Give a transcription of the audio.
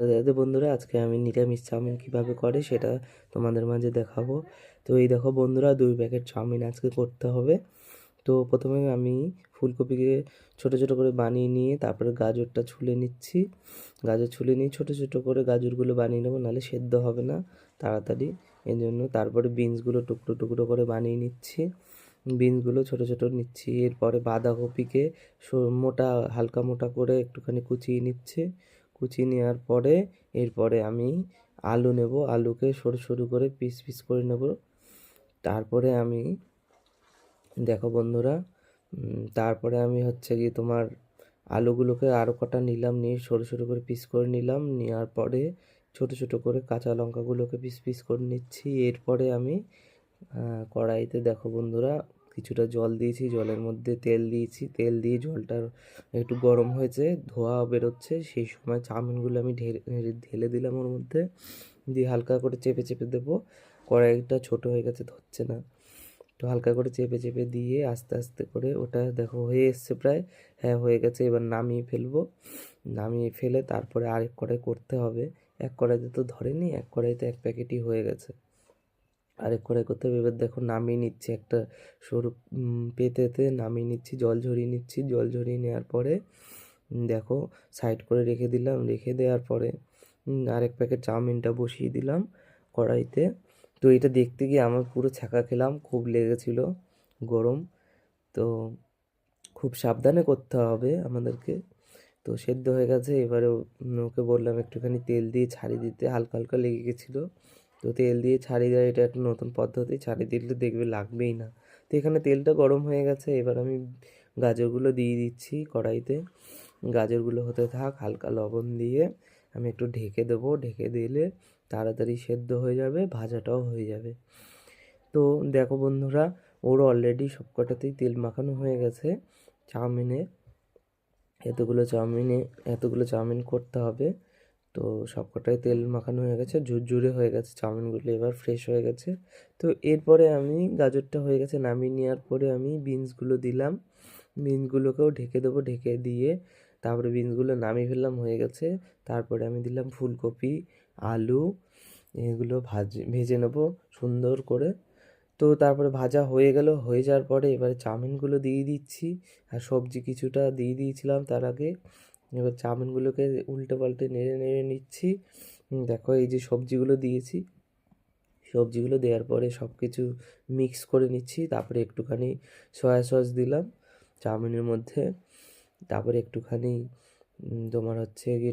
দাদা বন্ধুরা, আজকে আমি নিরামিষ চাউমিন কীভাবে করে সেটা তোমাদের মাঝে দেখাবো। তো এই দেখো বন্ধুরা, 2 প্যাকেট চাউমিন আজকে করতে হবে। তো প্রথমে আমি ফুলকপিকে ছোট ছোট করে বানিয়ে নিয়ে তারপরে গাজরটা ছুলে নিচ্ছি। গাজর ছুলে নিয়ে ছোট ছোট করে গাজরগুলো বানিয়ে নেবো, নাহলে সেদ্ধ হবে না তাড়াতাড়ি, এই জন্য। তারপরে বিনসগুলো টুকরো টুকরো করে বানিয়ে নিচ্ছি, বিনসগুলো ছোট ছোট নিচ্ছি। এরপরে বাঁধাকপিকে মোটা, হালকা মোটা করে একটুখানি কুচিয়ে নিচ্ছি। কুচিয়ে নেওয়ার পরে এরপরে আমি আলু নেব, আলুকে সরু সরু করে পিস পিস করে নেব। তারপরে আমি দেখো বন্ধুরা, তারপরে আমি হচ্ছে কি তোমার আলুগুলোকে আরও কটা নিলাম, নিয়ে সরু সরু করে পিস করে নিলাম। নেওয়ার পরে ছোট ছোট করে কাঁচা লঙ্কাগুলোকে পিস পিস করে নিচ্ছি। এরপরে আমি কড়াইতে দেখো বন্ধুরা কিছুটা জল দিয়েছি, জলের মধ্যে তেল দিয়েছি, তেল দিয়ে জলটা একটু গরম হয়েছে, ধোঁয়া বেরোচ্ছে, সেই সময় চাউমিনগুলো আমি ঢেলে দিলাম ওর মধ্যে, দিয়ে হালকা করে চেপে চেপে দেবো। কড়াইটা ছোট হয়ে গেছে, ধরছে না, তো হালকা করে চেপে চেপে দিয়ে আস্তে আস্তে করে ওটা দেখো হয়ে এসছে প্রায়। হ্যাঁ, হয়ে গেছে। এবার নামিয়ে ফেলবো। নামিয়ে ফেলে তারপরে আরেক কড়াই করতে হবে। এক কড়াইতে তো ধরেনি, এক কড়াইতে এক প্যাকেটই হয়ে গেছে, আরেক কড়াই করতে হবে। এবার দেখো নামিয়ে নিচ্ছি, একটা সরু পেতেতে নামিয়ে নিচ্ছি, জল ঝরিয়ে নিচ্ছি। জল ঝরিয়ে নেওয়ার পরে দেখো সাইড করে রেখে দিলাম। রেখে দেওয়ার পরে আরেক প্যাকেট চাউমিনটা বসিয়ে দিলাম কড়াইতে। তো এটা দেখতে গিয়ে আমার পুরো ছ্যাঁকা খেলাম, খুব লেগেছিল, গরম। তো খুব সাবধানে করতে হবে আমাদেরকে। তো সেদ্ধ হয়ে গেছে। এবারে ওকে বললাম একটুখানি তেল দিয়ে ছাড়িয়ে দিতে, হালকা হালকা লেগে গেছিলো। তো তেল দিয়ে ছাড়িয়ে দেওয়া এটা একটা নতুন পদ্ধতি, ছাড়িয়ে দিলে দেখবে লাগবেই না। তো এখানে তেলটা গরম হয়ে গেছে, এবার আমি গাজরগুলো দিয়ে দিচ্ছি কড়াইতে। গাজরগুলো হতে থাক, হালকা লবণ দিয়ে আমি একটু ঢেকে দেবো। ঢেকে দিলে তাড়াতাড়ি সেদ্ধ হয়ে যাবে, ভাজাটাও হয়ে যাবে। তো দেখো বন্ধুরা, ওর অলরেডি সবকটাতেই তেল মাখানো হয়ে গেছে চাউমিনে। এতগুলো চাউমিন করতে হবে, তো সবকটাই তেল মাখানো হয়ে গেছে, ঝুরঝুরে হয়ে গেছে চাউমিনগুলো, এবার ফ্রেশ হয়ে গেছে। তো এরপরে আমি গাজরটা হয়ে গেছে, নামিয়ে নেওয়ার পরে আমি বিনসগুলো দিলাম। বিনসগুলোকেও ঢেকে দেবো, ঢেকে দিয়ে তারপরে বিনসগুলো নামিয়ে ফেললাম, হয়ে গেছে। তারপরে আমি দিলাম ফুলকপি, আলু, এগুলো ভেজে নেবো সুন্দর করে। তো তারপরে ভাজা হয়ে গেল, হয়ে যাওয়ার পরে এবারে চাউমিনগুলো দিয়ে দিচ্ছি, আর সবজি কিছুটা দিয়ে দিয়েছিলাম তার আগে। এবার চাউমিনগুলোকে উল্টে পাল্টে নেড়ে নেড়ে নিচ্ছি। দেখো এই যে সবজিগুলো দিয়েছি, সবজিগুলো দেওয়ার পরে সব কিছু মিক্স করে নিচ্ছি। তারপরে একটুখানি সয়া সস দিলাম চাউমিনের মধ্যে। তারপরে একটুখানি তোমার হচ্ছে কি